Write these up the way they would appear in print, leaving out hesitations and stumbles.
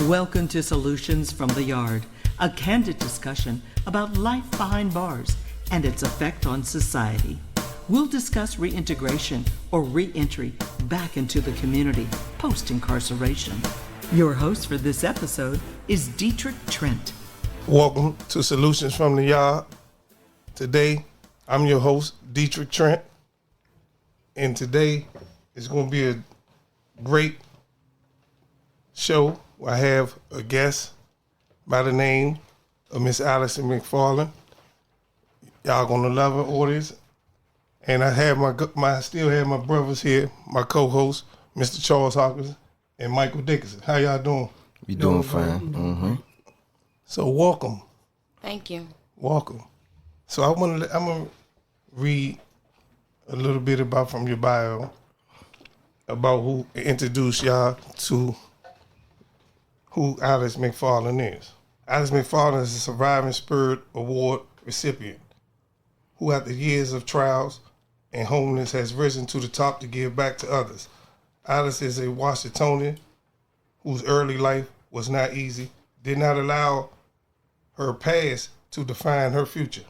Welcome to Solutions from the Yard, a candid discussion about life behind bars and its effect on society. We'll discuss reintegration or re-entry back into the community post-incarceration. Your host for this episode is Dietrich Trent. Welcome to Solutions from the Yard. Today, I'm your host, Dietrich Trent, and today is going to be a great show. I have a guest by the name of Miss Alyce McFarland. Y'all gonna love her audience. And I have still have my brothers here, my co-hosts, Mr. Charles Hopkins and Michael Dickerson. How y'all doing? We doing fine. Mm-hmm. So welcome. Thank you. Welcome. So I'm gonna read a little bit from your bio about who introduced y'all to who Alyce McFarland is. Alyce McFarland is a Surviving Spirit Award recipient who, after years of trials and homelessness, has risen to the top to give back to others. Alyce is a Washingtonian whose early life was not easy, did not allow her past to define her future.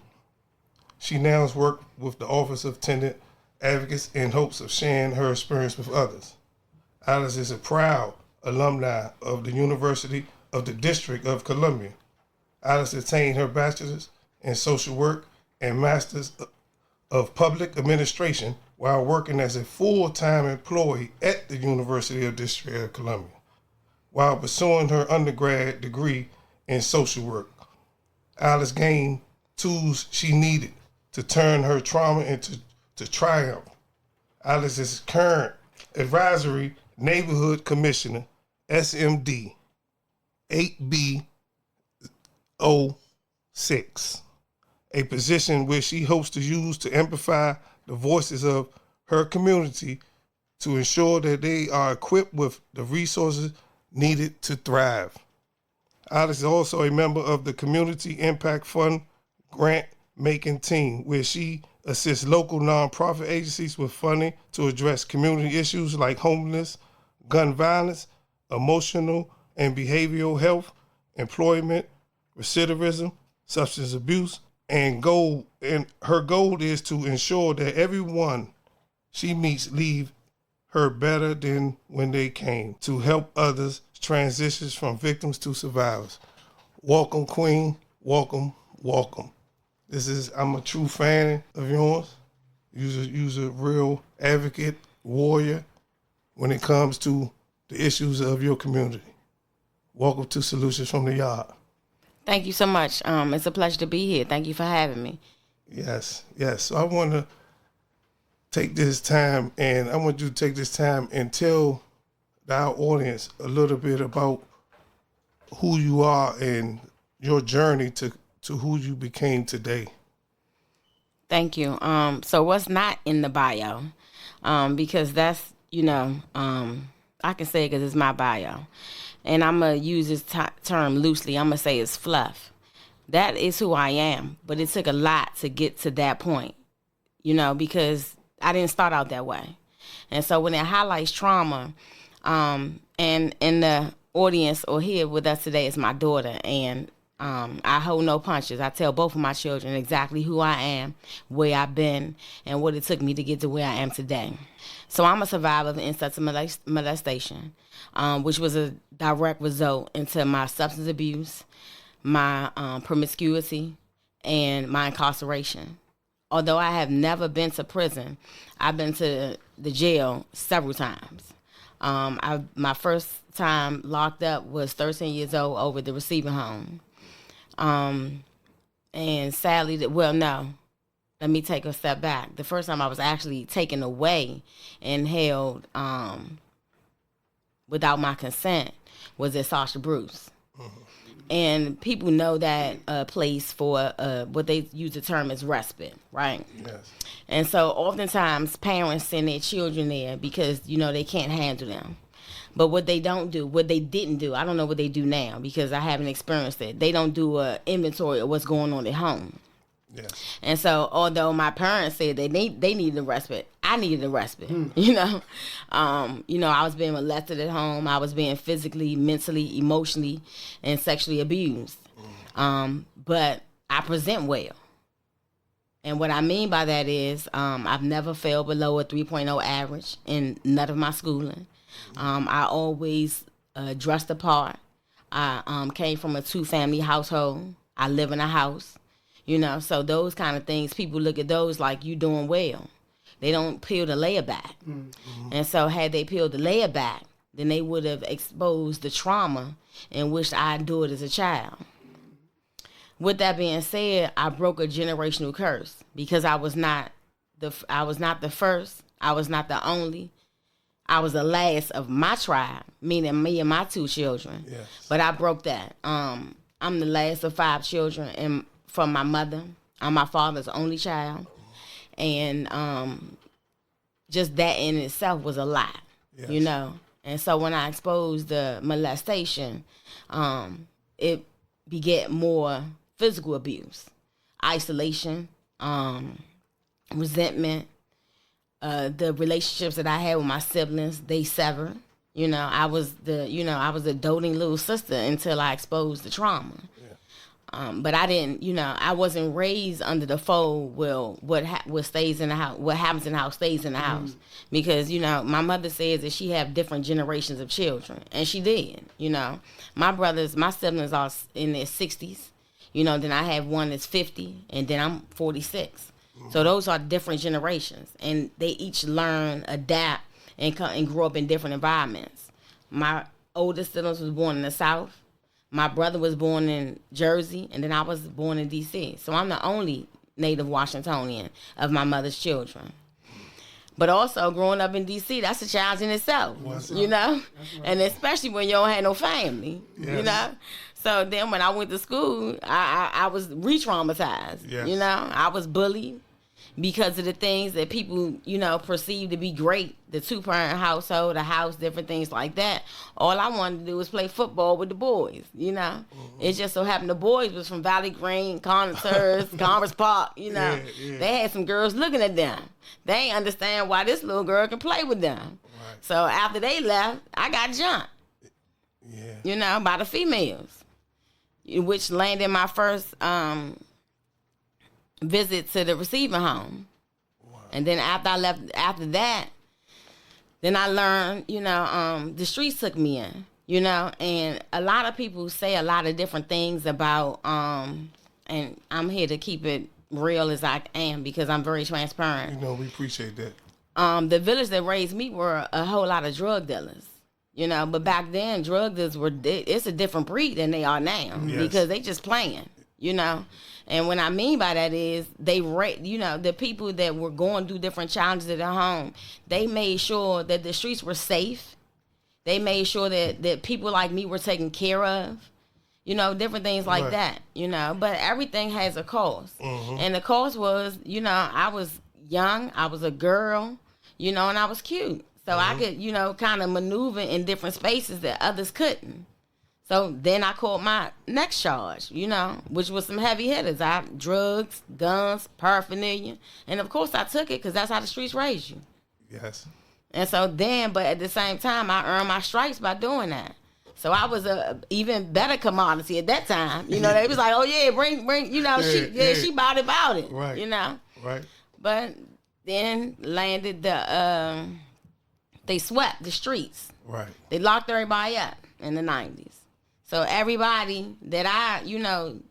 She now works with the Office of Tenant Advocates in hopes of sharing her experience with others. Alyce is a proud alumni of the University of the District of Columbia. Alyce attained her bachelor's in social work and master's of public administration while working as a full-time employee at the University of the District of Columbia, while pursuing her undergrad degree in social work. Alyce gained tools she needed to turn her trauma into triumph. Alyce is current advisory Neighborhood Commissioner, SMD 8B06, a position where she hopes to use to amplify the voices of her community to ensure that they are equipped with the resources needed to thrive. Alyce is also a member of the Community Impact Fund grant-making team, where she assists local nonprofit agencies with funding to address community issues like homelessness, gun violence, emotional and behavioral health, employment, recidivism, substance abuse, and her goal is to ensure that everyone she meets leave her better than when they came, to help others transition from victims to survivors. Welcome, Queen. Welcome, welcome. I'm a true fan of yours. You're a real advocate, warrior when it comes to the issues of your community. Welcome to Solutions from the Yard. Thank you so much. It's a pleasure to be here. Thank you for having me. Yes. So I want to take this time, and I want you to take this time and tell our audience a little bit about who you are and your journey to who you became today. Thank you. So what's not in the bio? Because that's, I can say it because it's my bio. And I'm going to use this term loosely. I'm going to say it's fluff. That is who I am. But it took a lot to get to that point, because I didn't start out that way. And so when it highlights trauma, and in the audience or here with us today is my daughter, and I hold no punches. I tell both of my children exactly who I am, where I've been, and what it took me to get to where I am today. So I'm a survivor of incest molestation, which was a direct result into my substance abuse, my promiscuity, and my incarceration. Although I have never been to prison, I've been to the jail several times. My first time locked up was 13 years old over the receiving home. And sadly, let me take a step back. The first time I was actually taken away and held without my consent was at Sasha Bruce. Mm-hmm. And people know that place for what they use the term as respite, right? Yes. And so oftentimes parents send their children there because, they can't handle them. But what they didn't do, I don't know what they do now because I haven't experienced it. They don't do an inventory of what's going on at home. Yes. And so, although my parents said they needed a respite, I needed a respite. You know, I was being molested at home. I was being physically, mentally, emotionally, and sexually abused. But I present well. And what I mean by that is I've never failed below a 3.0 average in none of my schooling. I always dressed apart. I came from a 2-family household. I live in a house, so those kind of things, people look at those like you doing well. They don't peel the layer back. And so had they peeled the layer back, then they would have exposed the trauma in which I endured as a child. With that being said, I broke a generational curse because I was not the first, I was not the only. I was the last of my tribe, meaning me and my 2 children. Yes. But I broke that. I'm the last of 5 children and from my mother. I'm my father's only child. And just that in itself was a lot, Yes. And so when I exposed the molestation, it begat more physical abuse, isolation, resentment. The relationships that I had with my siblings, they severed. I was a doting little sister until I exposed the trauma. But I didn't, I wasn't raised under the fold. Well, what stays in the house, what happens in the house stays in the house, because my mother says that she have different generations of children, and she did. My siblings are in their 60s. Then I have one that's 50, and then I'm 46. So those are different generations, and they each learn, adapt, and grow up in different environments. My oldest siblings was born in the South. My brother was born in Jersey, and then I was born in D.C. So I'm the only native Washingtonian of my mother's children. But also, growing up in D.C., that's a challenge in itself, Right. And especially when you don't have no family, Yes. So then when I went to school, I was re-traumatized, Yes. I was bullied because of the things that people, perceive to be great, the 2-parent household, the house, different things like that. All I wanted to do was play football with the boys, It just so happened the boys was from Valley Green, Connoisseurs, Commerce Park, Yeah. They had some girls looking at them. They ain't understand why this little girl can play with them. Right. So after they left, I got jumped, by the females, which landed my first visit to the receiving home. Wow. And then after I left, after that, then I learned, the streets took me in, and a lot of people say a lot of different things about, and I'm here to keep it real as I am because I'm very transparent. We appreciate that. The village that raised me were a whole lot of drug dealers. But back then, drug dealers it's a different breed than they are now because they just playing, And what I mean by that is the people that were going through different challenges at their home, they made sure that the streets were safe. They made sure that people like me were taken care of, different things like Right. that, But everything has a cost. And the cost was, I was young, I was a girl, and I was cute. So I could, kind of maneuver in different spaces that others couldn't. So then I caught my next charge, which was some heavy hitters. Drugs, guns, paraphernalia. And of course I took it because that's how the streets raise you. Yes. And so then, but at the same time, I earned my stripes by doing that. So I was a even better commodity at that time. They was like, oh yeah, bring, she about it. Right. Right. But then landed they swept the streets. Right. They locked everybody up in the 90s. So everybody that I,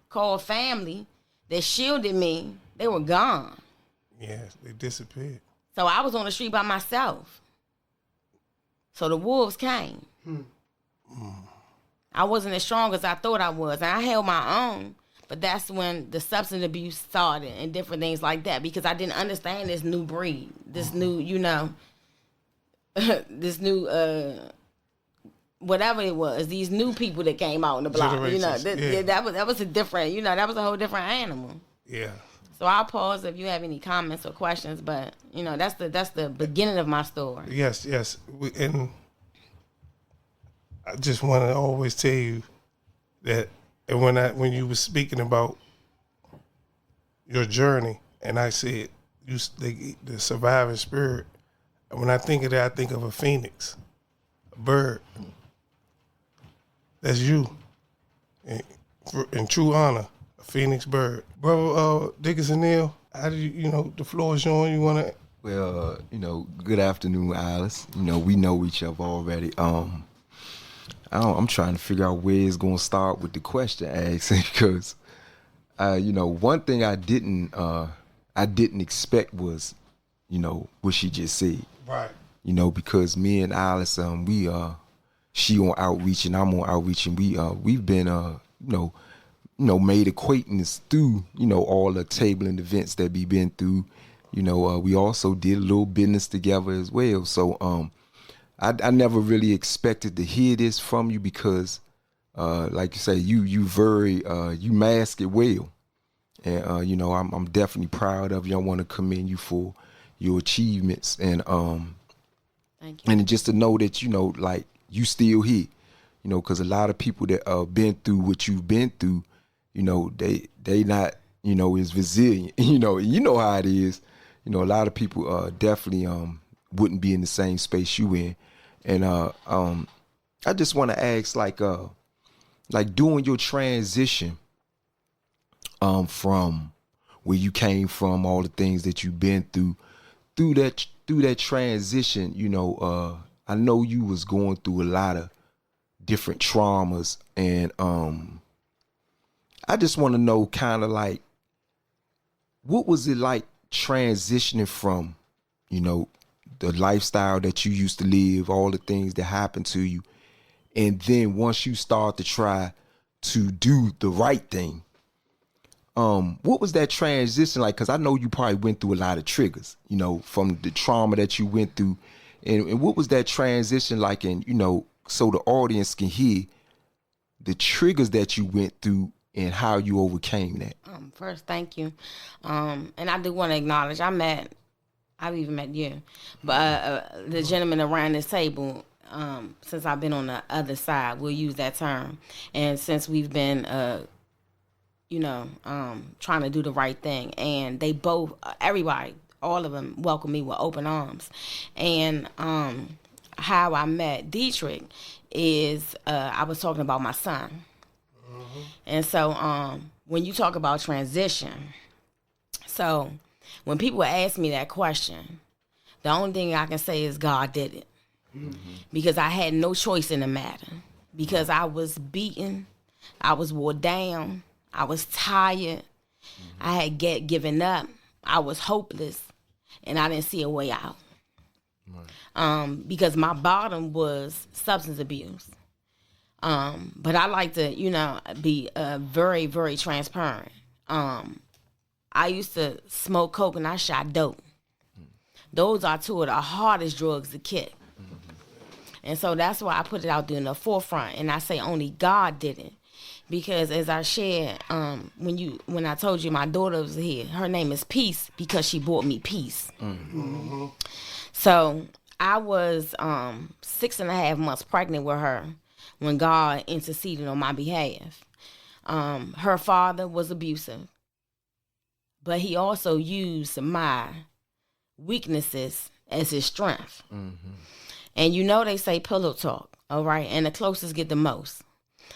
called family that shielded me, they were gone. Yes, they disappeared. So I was on the street by myself. So the wolves came. I wasn't as strong as I thought I was. And I held my own. But that's when the substance abuse started and different things like that because I didn't understand this new breed, this new, this new whatever it was, these new people that came out on the block, that was a different, that was a whole different animal. Yeah. So I'll pause if you have any comments or questions, but that's the beginning of my story. Yes. And I just want to always tell you that, and when you were speaking about your journey, and I said the surviving spirit. And when I think of that, I think of a phoenix, a bird. That's you, in true honor, a phoenix bird, brother. Dickerson-El, how do you? The floor is yours. You wanna? Well, good afternoon, Alyce. We know each other already. I'm trying to figure out where it's gonna start with the question asking because, one thing I didn't expect was, what she just said. Right. Because me and Alyce, she on outreach and I'm on outreach, and we've been made acquaintance through all the tabling events that we been through. We also did a little business together as well. So I never really expected to hear this from you because, like you say, you mask it well, and I'm definitely proud of you. I want to commend you for your achievements, and thank you. And just to know that like you still here, because a lot of people that been through what you've been through, they not is resilient, you know how it is. A lot of people definitely wouldn't be in the same space you in. And I just want to ask, like doing your transition from where you came from, all the things that you've been through that transition, I know you was going through a lot of different traumas, and I just want to know kind of like, what was it like transitioning from, the lifestyle that you used to live, all the things that happened to you, and then once you start to try to do the right thing, what was that transition like? Because I know you probably went through a lot of triggers, from the trauma that you went through, and what was that transition like? And so the audience can hear the triggers that you went through and how you overcame that. First, thank you. And I do want to acknowledge I've even met you, but the gentleman around this table, since I've been on the other side, we'll use that term. And since we've been, trying to do the right thing, and they both, everybody, all of them welcomed me with open arms. And how I met Dietrich is I was talking about my son. Mm-hmm. And so when you talk about transition, so when people ask me that question, the only thing I can say is God did it. Mm-hmm. Because I had no choice in the matter. Because I was beaten, I was wore down, I was tired, I had given up, I was hopeless, and I didn't see a way out. Right. Because my bottom was substance abuse. But I like to, be very, very transparent. I used to smoke coke and I shot dope. Those are two of the hardest drugs to kick. And so that's why I put it out there in the forefront, and I say only God did it. Because as I shared, when I told you my daughter was here, her name is Peace because she brought me peace. Mm-hmm. So I was 6.5 months pregnant with her when God interceded on my behalf. Her father was abusive, but he also used my weaknesses as his strength. Mm-hmm. And they say pillow talk, all right? And the closest get the most.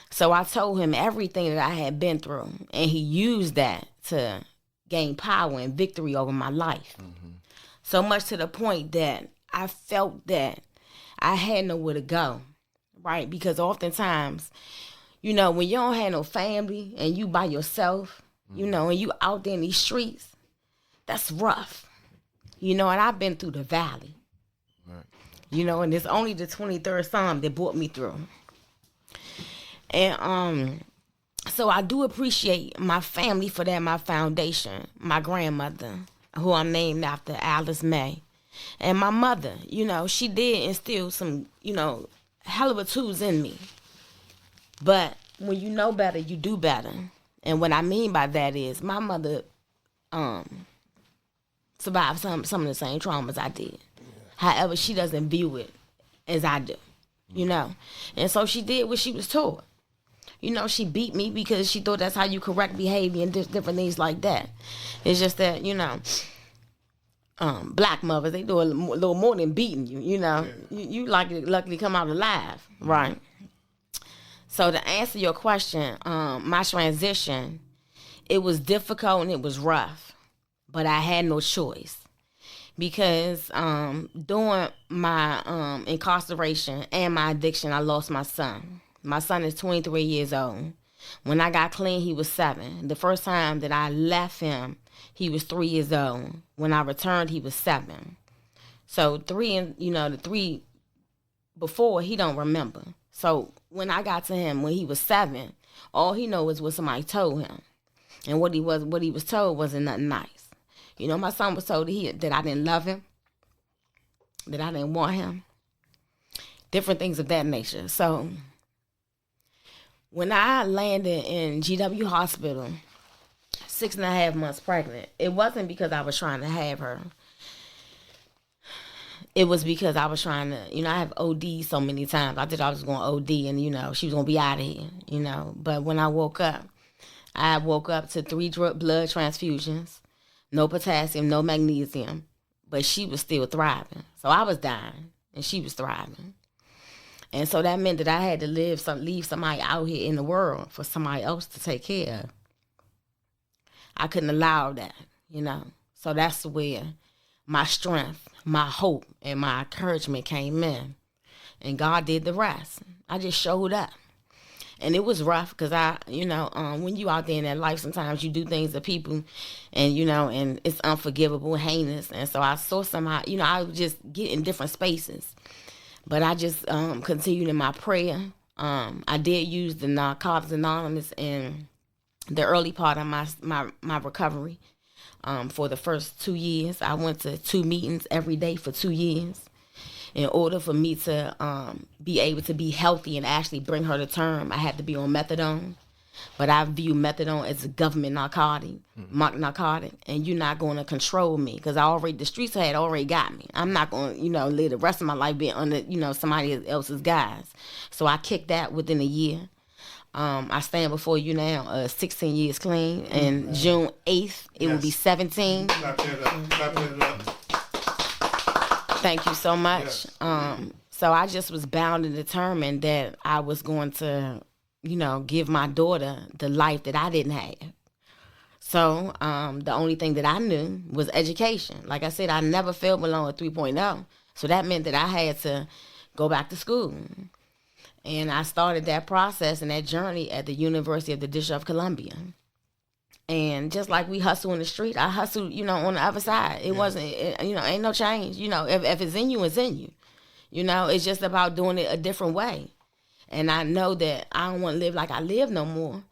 So I told him everything that I had been through, and he used that to gain power and victory over my life. Mm-hmm. So much to the point that I felt that I had nowhere to go, right? Because oftentimes, when you don't have no family and you by yourself, and you out there in these streets, that's rough. And I've been through the valley. Right. And it's only the 23rd Psalm that brought me through. And so I do appreciate my family for that, my foundation, my grandmother, who I'm named after, Alyce May, and my mother. She did instill some, hell of a tools in me. But when you know better, you do better. And what I mean by that is my mother survived some of the same traumas I did. Yeah. However, she doesn't view it as I do, And so she did what she was taught. she beat me because she thought that's how you correct behavior and different things like that. It's just that, black mothers, they do a little more than beating you, You luckily come out alive, right? So to answer your question, my transition, it was difficult and it was rough, but I had no choice. Because during my incarceration and my addiction, I lost my son. My son is 23 years old. When I got clean, he was 7. The first time that I left him, he was 3 years old. When I returned, he was 7. So the 3 before, he don't remember. So when I got to him when he was 7, all he knows is what somebody told him. And what he was told wasn't nothing nice. My son was told that I didn't love him, that I didn't want him, different things of that nature. So when I landed in GW Hospital, 6.5 months pregnant, it wasn't because I was trying to have her. It was because I was trying to, I have OD so many times. I thought I was going to OD and, she was going to be out of here, But when I woke up to 3 blood transfusions. No potassium, no magnesium, but she was still thriving. So I was dying, and she was thriving. And so that meant that I had to leave somebody out here in the world for somebody else to take care of. I couldn't allow that, So that's where my strength, my hope, and my encouragement came in. And God did the rest. I just showed up. And it was rough because when you out there in that life, sometimes you do things to people and, and it's unforgivable, heinous. And so I saw somehow, I would just get in different spaces. But I just continued in my prayer. I did use the Narcotics Anonymous in the early part of my recovery. For the first 2 years, I went to 2 meetings every day for 2 years. In order for me to be able to be healthy and actually bring her to term, I had to be on methadone. But I view methadone as a government narcotic, and you're not going to control me because the streets had already got me. I'm not going to, live the rest of my life being under, somebody else's guise. So I kicked that within a year. I stand before you now, 16 years clean, and June 8th, it will be 17. Clap that up. Thank you so much. Yes. So I just was bound and determined that I was going to, give my daughter the life that I didn't have. So the only thing that I knew was education. Like I said, I never failed below a 3.0. So that meant that I had to go back to school. And I started that process and that journey at the University of the District of Columbia. And just like we hustle in the street, I hustled, on the other side. It wasn't, ain't no change. If it's in you, it's in you. It's just about doing it a different way. And I know that I don't want to live like I live no more.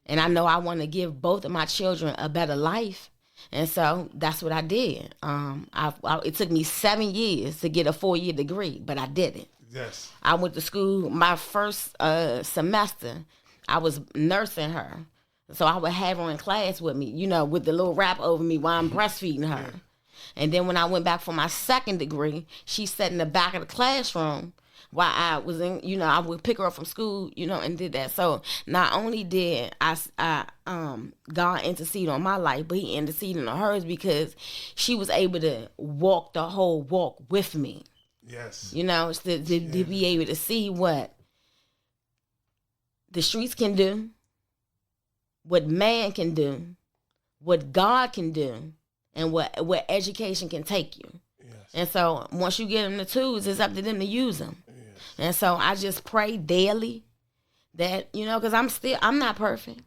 And I know I want to give both of my children a better life. And so that's what I did. It took me 7 years to get a 4-year degree, but I did it. Yes. I went to school my first semester. I was nursing her. So I would have her in class with me, with the little wrap over me while I'm breastfeeding her. Yeah. And then when I went back for my second degree, she sat in the back of the classroom while I was in, I would pick her up from school, and did that. So not only did God intercede on my life, but he interceded on hers because she was able to walk the whole walk with me. Yes. To be able to see what the streets can do, what man can do, what God can do, and what education can take you. Yes. And so once you get them the tools, it's up to them to use them. Yes. And so I just pray daily that, because I'm not perfect.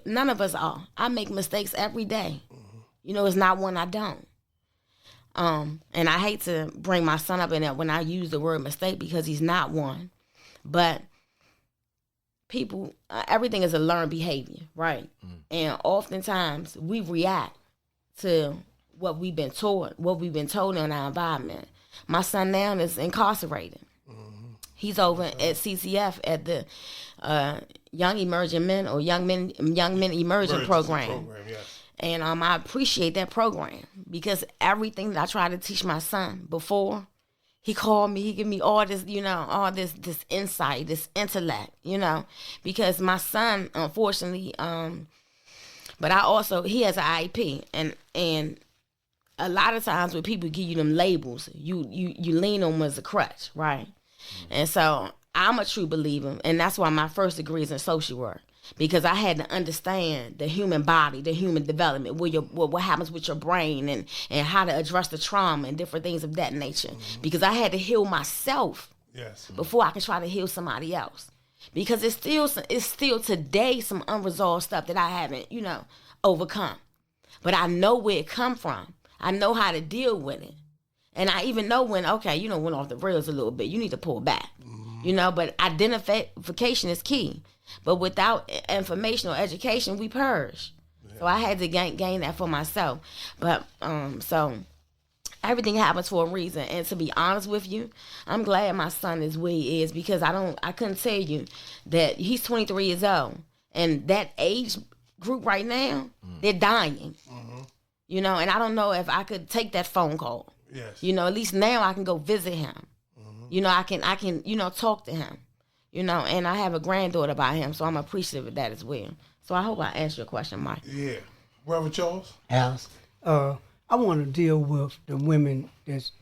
None of us are. I make mistakes every day. Mm-hmm. It's not one I don't. And I hate to bring my son up in it when I use the word mistake because he's not one. But people, everything is a learned behavior, right? Mm. And oftentimes we react to what we've been taught, what we've been told in our environment. My son now is incarcerated. Mm-hmm. He's over at CCF at the Young Emerging Men or Young Men Emerging Program. Yes. And I appreciate that program because everything that I tried to teach my son before, He called me, he gave me all this, all this insight, this intellect, because my son, unfortunately, but he has an IEP, and a lot of times when people give you them labels, you lean on them as a crutch, right? And so I'm a true believer, and that's why my first degree is in social work, because I had to understand the human body, the human development, what happens with your brain, and how to address the trauma and different things of that nature. Because I had to heal myself before I can try to heal somebody else. Because it's still today some unresolved stuff that I haven't, overcome. But I know where it come from. I know how to deal with it. And I even know when, went off the rails a little bit. You need to pull back. But identification is key. But without information or education, we purge. Yeah. So I had to gain that for myself. But so everything happens for a reason. And to be honest with you, I'm glad my son is where he is, because I couldn't tell you that he's 23 years old. And that age group right now, they're dying. And I don't know if I could take that phone call. Yes. At least now I can go visit him. I can talk to him. And I have a granddaughter by him, so I'm appreciative of that as well. So I hope I answered your question, Mike. Yeah. Reverend Charles? Alice, I want to deal with the women that's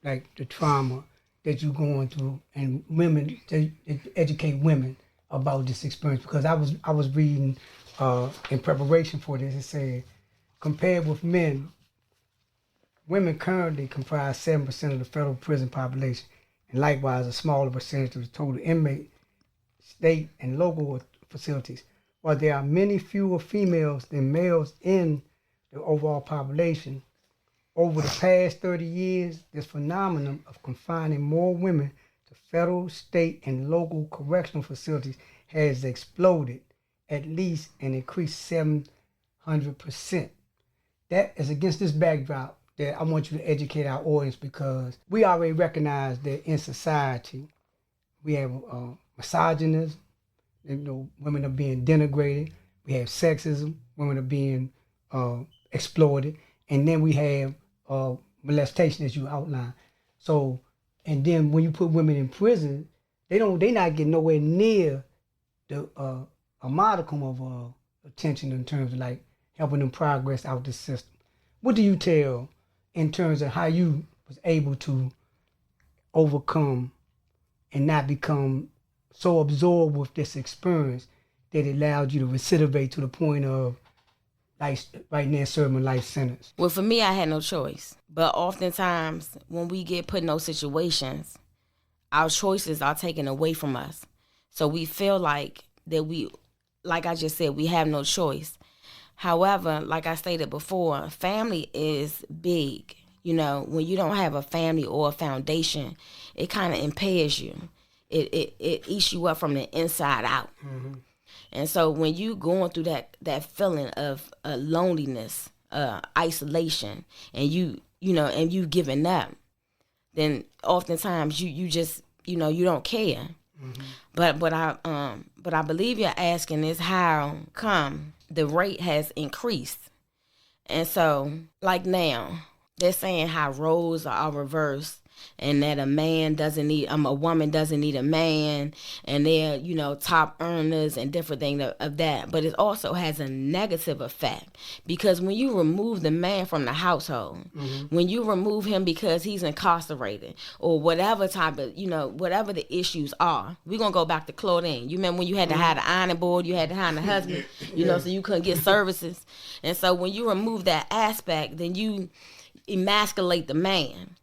like the trauma that you're going through, and women to educate women about this experience, because I was reading in preparation for this. It said, compared with men, women currently comprise 7% of the federal prison population, and likewise a smaller percentage of the total inmate, state, and local facilities. While there are many fewer females than males in the overall population, over the past 30 years, this phenomenon of confining more women to federal, state, and local correctional facilities has exploded, at least and increased 700%. That is against this backdrop that I want you to educate our audience, because we already recognize that in society we have misogynism, women are being denigrated, we have sexism, women are being exploited, and then we have molestation, as you outlined. So, and then when you put women in prison, they not getting nowhere near the a modicum of attention in terms of like helping them progress out the system. What do you tell in terms of how you was able to overcome and not become so absorbed with this experience that it allowed you to recidivate to the point of life, right now serving a life sentence? Well, for me, I had no choice. But oftentimes, when we get put in those situations, our choices are taken away from us. So we feel like that like I just said, we have no choice. However, like I stated before, family is big. When you don't have a family or a foundation, it kind of impairs you. It eats you up from the inside out. Mm-hmm. And so when you going through that feeling of loneliness, isolation, and you giving up, then oftentimes you just you don't care. Mm-hmm. But I believe you're asking is how come the rate has increased. And so, like now, they're saying how roles are reversed, and that a woman doesn't need a man, and they're, top earners and different things of that. But it also has a negative effect, because when you remove the man from the household, mm-hmm. when you remove him because he's incarcerated or whatever type of, whatever the issues are, we're going to go back to Claudine. You remember when you had to hide the ironing board, you had to hide the husband, so you couldn't get services. And so when you remove that aspect, then you emasculate the man.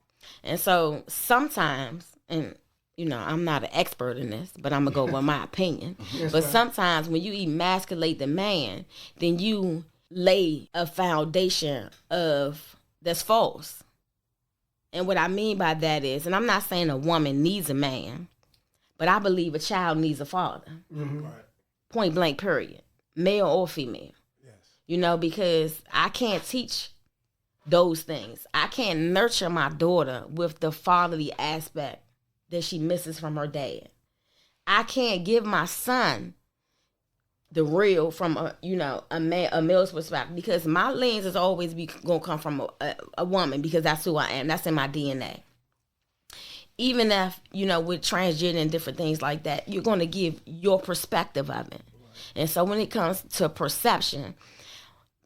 And so sometimes, and I'm not an expert in this, but I'm going to go with my opinion. But sometimes when you emasculate the man, then you lay a foundation that's false. And what I mean by that is, and I'm not saying a woman needs a man, but I believe a child needs a father. Mm-hmm. Right. Point blank, period. Male or female. Yes. Because I can't teach those things. I can't nurture my daughter with the fatherly aspect that she misses from her dad. I can't give my son the real from a male's perspective, because my lens is always gonna come from a woman, because that's who I am. That's in my DNA. even if, with transgender and different things like that, you're going to give your perspective of it. And so when it comes to perception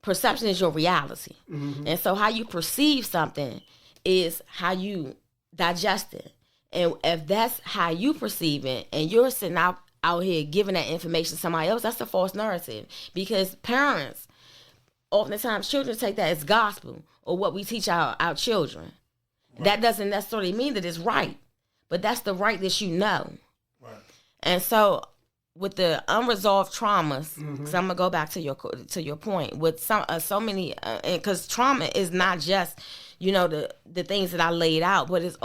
is your reality. And so how you perceive something is how you digest it. And if that's how you perceive it, and you're sitting out here giving that information to somebody else, that's a false narrative. Because parents, oftentimes children take that as gospel or what we teach our children. Right. That doesn't necessarily mean that it's right, but that's the right that you know. Right. And so with the unresolved traumas, because I'm gonna go back to your point, with so many, because trauma is not just the things that I laid out, but it's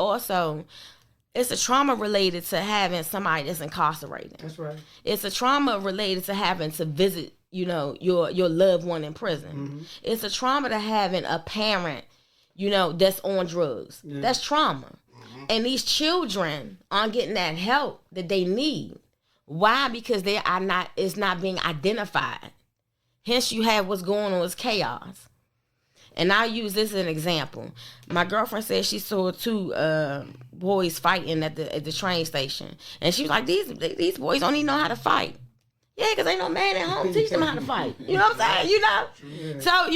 a trauma related to having somebody that's incarcerated. That's right. It's a trauma related to having to visit your loved one in prison. It's a trauma to having a parent that's on drugs. Yeah. That's trauma. And these children aren't getting that help that they need. Why? Because it's not being identified. Hence you have what's going on is chaos. And I'll use this as an example. My girlfriend said she saw two boys fighting at the train station. And she was like, these boys don't even know how to fight. Yeah, because ain't no man at home teach them how to fight. You know what I'm saying? Yeah. So,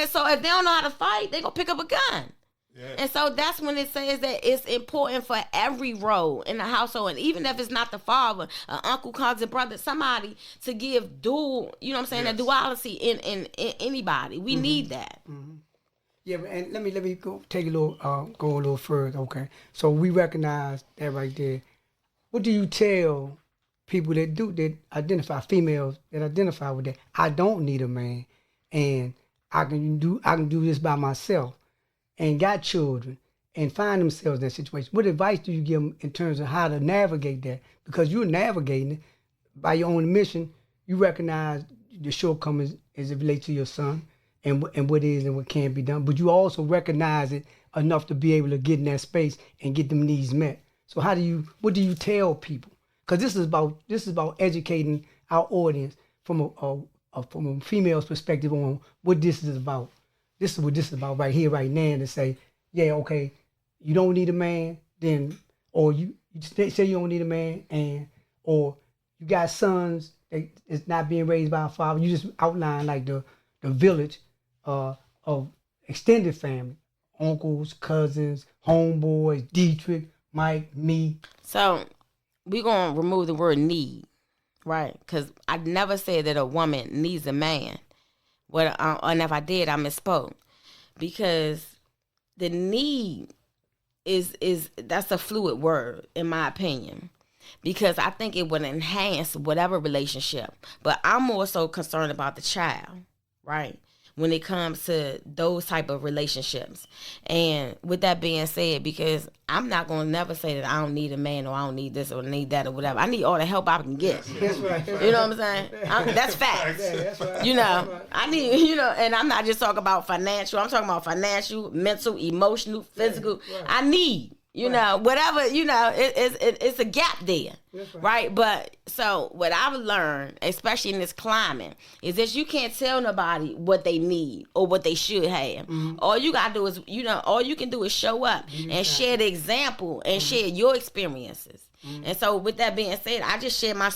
so if they don't know how to fight, they going to pick up a gun. Yeah. And so that's when it says that it's important for every role in the household. And even if it's not the father, an uncle, cousin, brother, somebody to give dual, a duality in anybody. We need that. Yeah, and let me go a little further, okay? So we recognize that right there. What do you tell people that identify, females that identify with that? I don't need a man, and I can do this by myself, and got children, and find themselves in that situation. What advice do you give them in terms of how to navigate that? Because you're navigating it by your own admission. You recognize the shortcomings as it relates to your son, and what is and what can be done. But you also recognize it enough to be able to get in that space and get them needs met. So what do you tell people? Because this is about educating our audience from a female's perspective on what this is about. This is what this is about right here, right now, to say, yeah, okay, you don't need a man, then, or you say you don't need a man, or you got sons that is not being raised by a father. You just outline like the village of extended family, uncles, cousins, homeboys, Dietrich, Mike, me. So we're going to remove the word need, right? Because I never said that a woman needs a man. And if I did, I misspoke. Because the need that's a fluid word, in my opinion. Because I think it would enhance whatever relationship. But I'm more so concerned about the child, right? When it comes to those type of relationships. And with that being said, because I'm not going to never say that I don't need a man or I don't need this or need that or whatever. I need all the help I can get. That's right. You know what I'm saying? That's facts. Yeah, that's right. I need, and I'm not just talking about financial. I'm talking about financial, mental, emotional, physical. Yeah, right. I need. Whatever, it's a gap there, right? But so what I've learned, especially in this climate, is that you can't tell nobody what they need or what they should have. All you gotta do is, all you can do is show up and share the example and share your experiences. And so with that being said, I just share my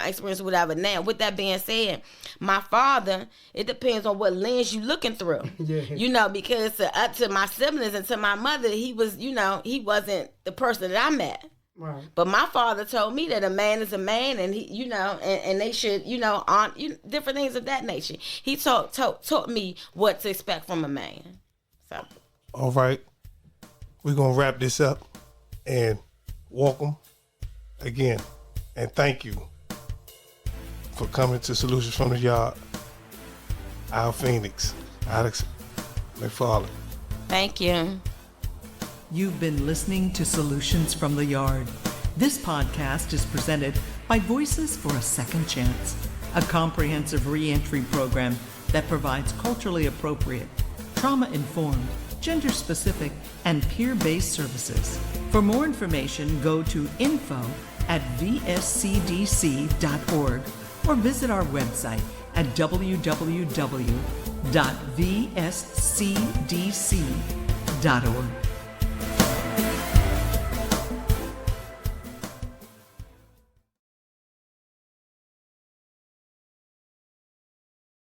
experience or whatever. Now, with that being said, my father, it depends on what lens you looking through. Because to my siblings and to my mother, he was, he wasn't the person that I met. Right. But my father told me that a man is a man, and he, and they should, on different things of that nature. He taught me what to expect from a man. So. All right, we're gonna wrap this up, and welcome again, and thank you for coming to Solutions from the Yard. Our Phoenix, Alyce McFarland. Thank you. You've been listening to Solutions from the Yard. This podcast is presented by Voices for a Second Chance, a comprehensive reentry program that provides culturally appropriate, trauma-informed, gender-specific, and peer-based services. For more information, go to info@vscdc.org or visit our website at www.vscdc.org.